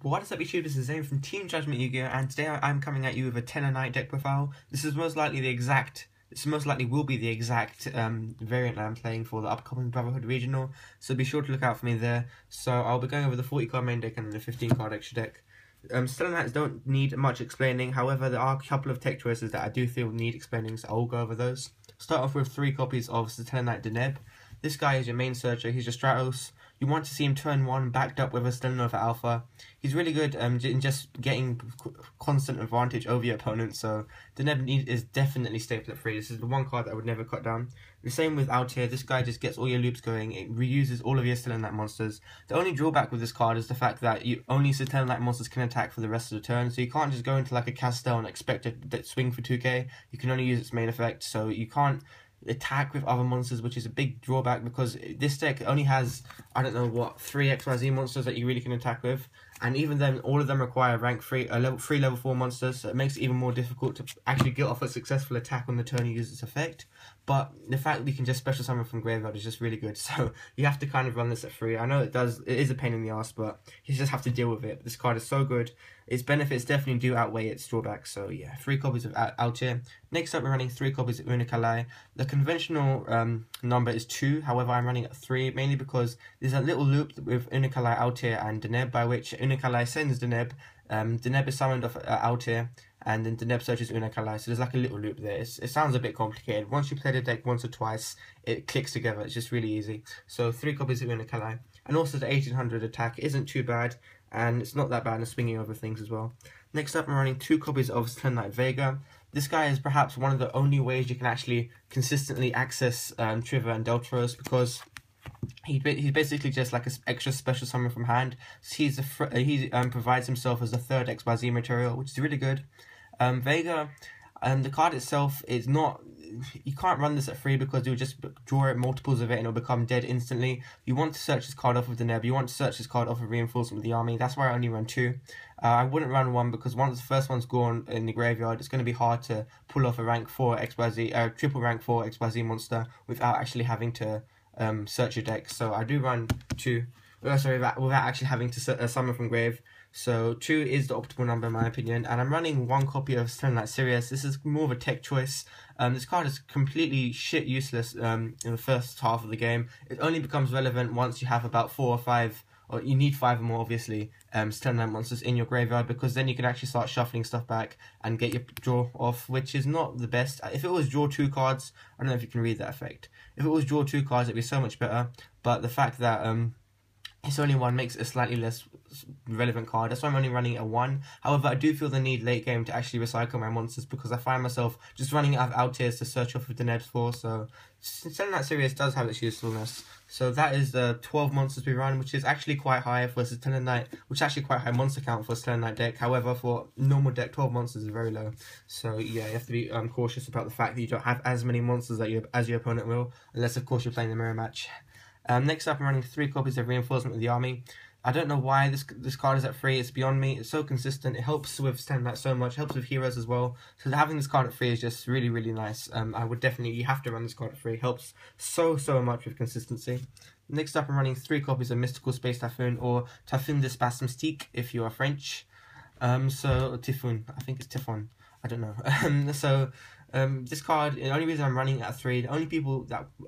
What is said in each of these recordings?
What is up YouTube, this is Zane from Team Judgment Yu-Gi-Oh! And today I'm coming at you with a Satellarknight deck profile. This most likely will be the exact variant that I'm playing for the upcoming Brotherhood Regional, so be sure to look out for me there. So I'll be going over the 40 card main deck and the 15 card extra deck. Satellarknights don't need much explaining, however there are a couple of tech choices that I do feel need explaining, so I'll go over those. Start off with 3 copies of Satellarknight Deneb. This guy is your main searcher, he's your Stratos. You want to see him turn 1 backed up with a Stellanova Alpha. He's really good in just getting constant advantage over your opponent, so Deneb is definitely staple at 3. This is the one card that I would never cut down. The same with Altair, this guy just gets all your loops going, it reuses all of your Satellarknight monsters. The only drawback with this card is the fact that only Satellarknight monsters can attack for the rest of the turn, so you can't just go into like a Castel and expect to swing for 2k. You can only use its main effect, so you can't attack with other monsters, which is a big drawback because this deck only has, I don't know what, 3 XYZ monsters that you really can attack with, and even then all of them require rank 3, level 3, level 4 monsters, so it makes it even more difficult to actually get off a successful attack on the turn you use its effect. But the fact that you can just special summon from graveyard is just really good, so you have to kind of run this at 3. I know it is a pain in the ass, but you just have to deal with it. This card is so good. Its benefits definitely do outweigh its drawbacks, so yeah, 3 copies of Altair. Next up, we're running 3 copies of Unicalai. The conventional number is 2, however I'm running at 3, mainly because there's a little loop with Unicalai, Altair, and Deneb, by which Unicalai sends Deneb, Deneb is summoned off Altair, and then Deneb searches Unicalai, so there's like a little loop there. It sounds a bit complicated. Once you play the deck once or twice, it clicks together, it's just really easy. So 3 copies of Unicalai. And also the 1800 attack isn't too bad, and it's not that bad in swinging over things as well. Next up, I'm running 2 copies of Satellarknight Vega. This guy is perhaps one of the only ways you can actually consistently access Trivia and Deltaros, because he's basically just like an extra special summon from hand. So he provides himself as the 3rd XYZ material, which is really good. Vega, the card itself is not... You can't run this at 3 because you'll just draw multiples of it and it'll become dead instantly. You want to search this card off with the Deneb, you want to search this card off of Reinforcement with the army. That's why I only run 2. I wouldn't run 1 because once the first one's gone in the graveyard, it's going to be hard to pull off a rank 4 XYZ, triple rank 4 XYZ monster without actually having to search your deck. So I do run 2, without actually having to summon from grave. So 2 is the optimal number in my opinion, and I'm running 1 copy of Satellarknight Sirius. This is more of a tech choice. This card is completely shit useless in the first half of the game. It only becomes relevant once you have about 4 or 5, or you need 5 or more obviously, Satellarknight monsters in your graveyard, because then you can actually start shuffling stuff back and get your draw off, which is not the best. If it was draw 2 cards, I don't know if you can read that effect. If it was draw 2 cards, it'd be so much better, but the fact that it's only 1 makes it a slightly less relevant card. That's why I'm only running a 1. However, I do feel the need late game to actually recycle my monsters, because I find myself just running out of Altiers to search off with the Deneb for. So Satellarknight Sirius does have its usefulness. So that is the 12 monsters we run, which is actually quite high for Satellarknight, which is actually quite high monster count for a Satellarknight deck. However, for normal deck, 12 monsters is very low. So yeah, you have to be cautious about the fact that you don't have as many monsters as your opponent will, unless of course you're playing the mirror match. Next up, I'm running 3 copies of Reinforcement with the army. I don't know why this card is at 3, it's beyond me. It's so consistent, it helps with Satellarknight so much, helps with heroes as well. So having this card at 3 is just really, really nice. I would definitely, you have to run this card at 3, it helps so much with consistency. Next up, I'm running 3 copies of Mystical Space Typhoon, or Typhoon d'Espace Mystique if you are French. Typhoon, I think it's Typhon, I don't know. This card, the only reason I'm running it at 3, the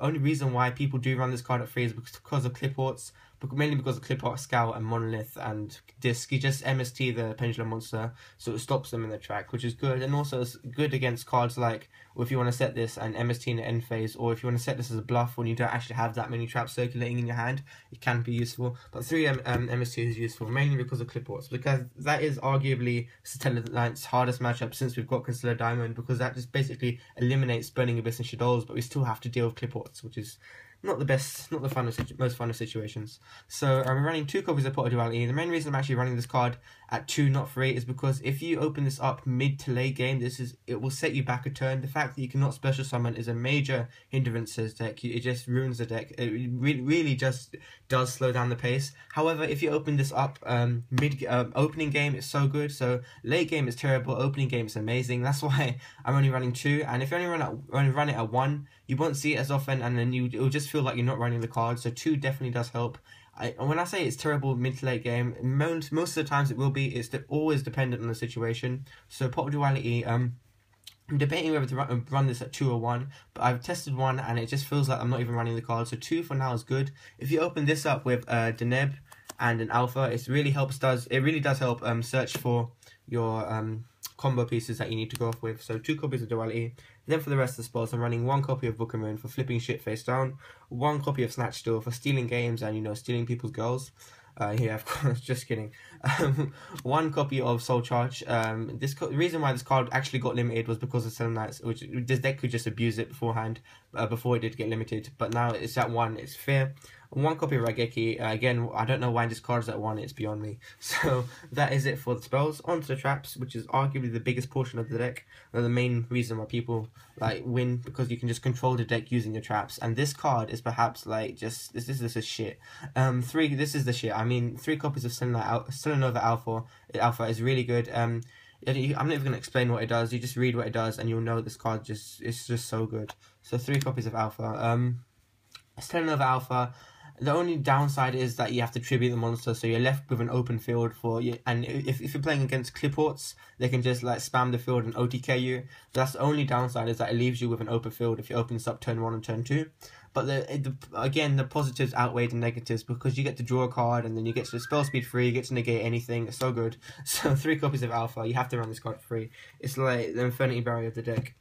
only reason why people do run this card at 3 is because of Cliports, but mainly because of Cliport, Scout, and Monolith, and Disc. You just MST the Pendulum monster, so it stops them in the track, which is good, and also it's good against cards like, well, if you want to set this and MST in the end phase, or if you want to set this as a bluff when you don't actually have that many traps circulating in your hand, it can be useful. But 3 MST is useful, mainly because of Cliports, because that is arguably Satellarknight's hardest matchup since we've got Constellar Diamond, because that just basically eliminates Burning Abyss and Shadows, but we still have to deal with Cliports, which is not the best, not the most fun of situations. So I'm running 2 copies of Pot of Duality. The main reason I'm actually running this card at 2, not 3, is because if you open this up mid to late game, it will set you back a turn. The fact that you cannot special summon is a major hindrance to this deck. It just ruins the deck. It really just does slow down the pace. However, if you open this up opening game, it's so good. So late game is terrible. Opening game is amazing. That's why I'm only running 2. And if you only run it at 1, you won't see it as often, and then it'll just feel like you're not running the card. So 2 definitely does help. When I say it's terrible mid to late game, most of the times it will be. It's always dependent on the situation. So pop duality. I'm debating whether to run this at 2 or 1, but I've tested 1 and it just feels like I'm not even running the card. So 2 for now is good. If you open this up with Deneb and an alpha, it really does help search for your combo pieces that you need to go off with. So 2 copies of duality. Then for the rest of the spells, I'm running 1 copy of Book of Moon for flipping shit face down, 1 copy of Snatch Steal for stealing games and stealing people's girls. Yeah, of course, just kidding. 1 copy of Soul Charge. The reason why this card actually got limited was because of Satellarknight, which this deck could just abuse it beforehand, before it did get limited. But now it's at 1, it's fair. 1 copy of Raigeki. Again, I don't know why this card's at 1, it's beyond me. So that is it for the spells. On to the traps, which is arguably the biggest portion of the deck. The main reason why people win, because you can just control the deck using your traps. And this card is perhaps this is shit. This is the shit. I mean, 3 copies of Stellanova Alpha is really good. I'm not even going to explain what it does. You just read what it does and you'll know this card it's just so good. So 3 copies of Alpha. Stellanova Alpha. The only downside is that you have to tribute the monster, so you're left with an open field and if you're playing against Cliports, they can just spam the field and OTK you. So that's the only downside, is that it leaves you with an open field if you open this up turn 1 and turn 2. But again, the positives outweigh the negatives, because you get to draw a card and then you get to spell speed free, you get to negate anything. It's so good. So 3 copies of Alpha, you have to run this card free. It's like the Infinity Barrier of the deck.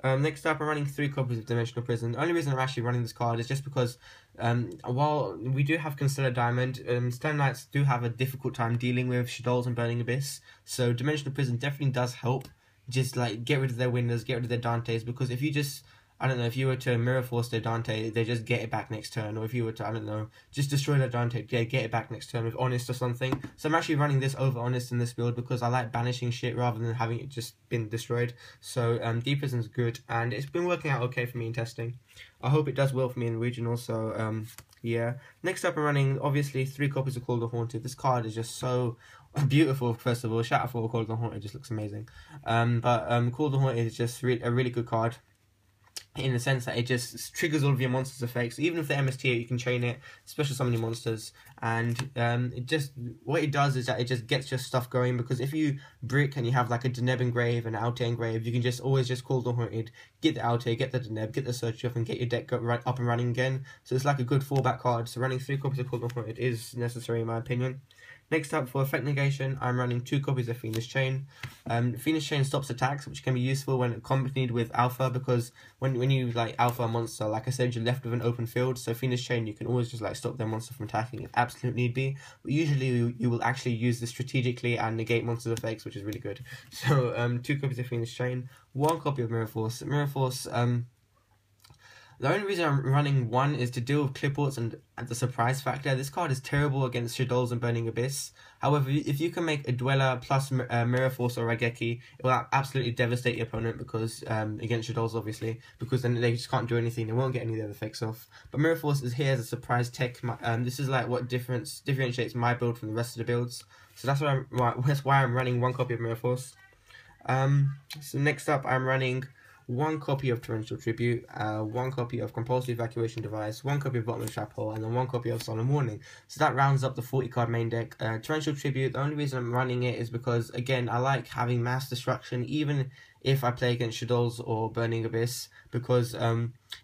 Next up, I'm running 3 copies of Dimensional Prison. The only reason I'm actually running this card is just because while we do have Constellar Diamond, Satellarknights do have a difficult time dealing with Shadows and Burning Abyss. So Dimensional Prison definitely does help. Just get rid of their Winders, get rid of their Dantes, because if you just, I don't know, if you were to Mirror Force their Dante, they just get it back next turn. Or if you were to, I don't know, just destroy their Dante, get it back next turn with Honest or something. So I'm actually running this over Honest in this build because I like banishing shit rather than having it just been destroyed. So Deep Prison's good, and it's been working out okay for me in testing. I hope it does well for me in regional, so yeah. Next up I'm running, obviously, 3 copies of Call of the Haunted. This card is just so beautiful, first of all. Shout out for Call of the Haunted, just looks amazing. But Call of the Haunted is just a really good card, in the sense that it just triggers all of your monsters' effects. So even if the MST, you can chain it, special summon your monsters, and what it does is that it just gets your stuff going, because if you brick and you have a Deneb engrave and an Alte engrave, you can always just call the Haunted, get the Alte, get the Deneb, get the Search off, and get your deck right up and running again. So it's like a good fallback card. So running 3 copies of Call the Haunted is necessary in my opinion. Next up, for effect negation, I'm running 2 copies of Phoenix Chain. Phoenix Chain stops attacks, which can be useful when accompanied with Alpha, because when you Alpha a monster, like I said, you're left with an open field. So Phoenix Chain, you can always just stop their monster from attacking if absolute need be. But usually you will actually use this strategically and negate monsters' effects, which is really good. So 2 copies of Phoenix Chain, 1 copy of Mirror Force. Mirror Force, the only reason I'm running 1 is to deal with Cliports and the surprise factor. This card is terrible against Shadows and Burning Abyss. However, if you can make a Dweller plus Mirror Force or Raigeki, it will absolutely devastate your opponent, because against Shadows, obviously, because then they just can't do anything. They won't get any of the other effects off. But Mirror Force is here as a surprise tech. This is what differentiates my build from the rest of the builds. So that's why I'm running 1 copy of Mirror Force. So next up, I'm running 1 copy of Torrential Tribute, 1 copy of Compulsory Evacuation Device, 1 copy of Bottomless Trap Hole, and then 1 copy of Solemn Warning. So that rounds up the 40 card main deck. Torrential Tribute, the only reason I'm running it is because, again, I like having mass destruction, even if I play against Shadows or Burning Abyss, because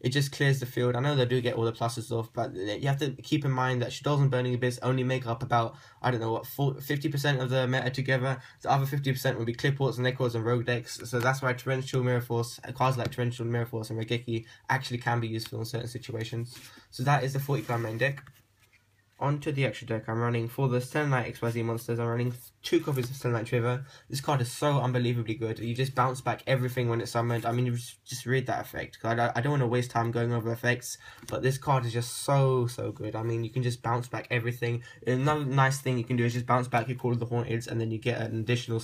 it just clears the field. I know they do get all the pluses off, but you have to keep in mind that Shadows and Burning Abyss only make up about, I don't know, 50% of the meta together. The other 50% would be Cliports and Echoes and Rogue decks. So that's why Torrential Mirror Force, cards like Torrential Mirror Force and Raigeki actually can be useful in certain situations. So that is the 40 card main deck. Onto the extra deck, I'm running, for the Stellarknight XYZ monsters, I'm running 2 copies of Stellarknight River. This card is so unbelievably good. You just bounce back everything when it's summoned. I mean, you just read that effect. I don't want to waste time going over effects, but this card is just so good. I mean, you can just bounce back everything. Another nice thing you can do is just bounce back your Call of the Haunted, and then you get an additional,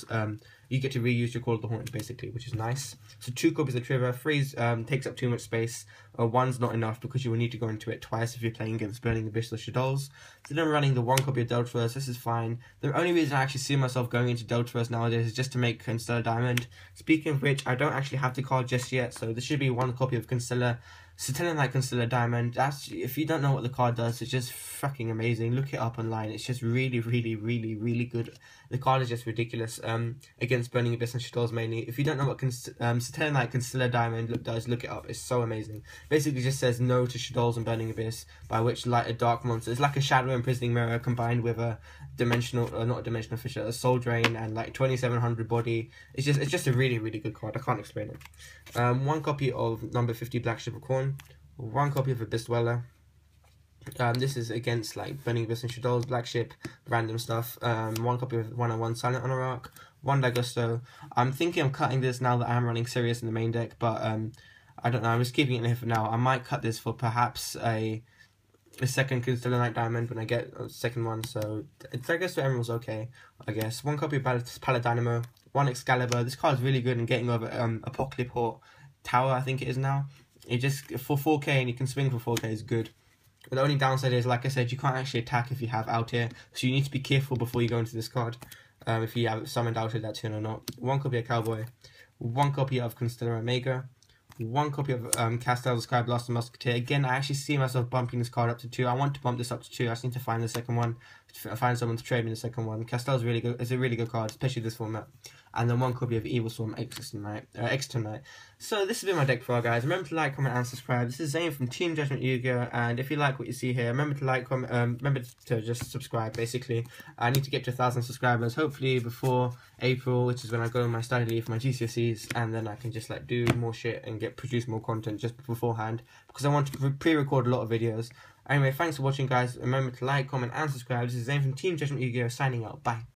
you get to reuse your Call of the Haunted, basically, which is nice. So 2 copies of Trivia. 3 takes up too much space. 1's not enough, because you will need to go into it twice if you're playing against Burning Abyss or Shadows. So then I'm running the 1 copy of Deltaverse. This is fine. The only reason I actually see myself going into Deltaverse nowadays is just to make Constellar Diamond. Speaking of which, I don't actually have the card just yet, so this should be 1 copy of Constellar Satellarknight Concealer Diamond. That's, if you don't know what the card does, it's just fucking amazing. Look it up online. It's just really, really, really, really good. The card is just ridiculous. Against Burning Abyss and Shadows mainly. If you don't know what Satellarknight Concealer Diamond does, look it up. It's so amazing. Basically, just says no to Shadows and Burning Abyss, by which light a dark monster. It's like a Shadow Imprisoning Mirror combined with a dimensional, not a dimensional fissure, a Soul Drain and like 2700 body. It's just a really, really good card. I can't explain it. One copy of number 50 Black Ship of Corn, one copy of Abyss Dweller. This is against like Burning Abyss and Shadows, Black Ship, random stuff. One copy of 101 Silent Honorarch, one Dagusto. I'm thinking of cutting this now that I'm running Sirius in the main deck, but I don't know, I'm just keeping it in here for now. I might cut this for perhaps a second Satellarknight Diamond when I get a second one, so Dagusto Emerald's okay, I guess. One copy of Paladynamo, one Excalibur. This card is really good in getting over Apocalypse Hort Tower, I think it is now. It just, for 4k and you can swing for 4k is good. But the only downside is, like I said, you can't actually attack if you have Altair, so you need to be careful before you go into this card. If you have summoned Altair that turn or not. One copy of Cowboy, one copy of Constellar Omega, one copy of Castel the Sky Blaster Musketeer. Again, I actually see myself bumping this card up to 2. I want to bump this up to 2. I just need to find the second one, find someone to trade me the second one. Castel's really good. It's a really good card, especially this format. And then one copy of Evil Storm Externite. So this has been my deck profile, guys. Remember to like, comment, and subscribe. This is Zane from Team Judgment Yu-Gi-Oh! And if you like what you see here, remember to like, comment, remember to just subscribe. Basically, I need to get to 1,000 subscribers, hopefully before April, which is when I go on my study leave for my GCSEs, and then I can just like do more shit and produce more content just beforehand, because I want to pre-record a lot of videos. Anyway, thanks for watching, guys. Remember to like, comment, and subscribe. This is Zane from Team Judgment Yu-Gi-Oh! Signing out. Bye.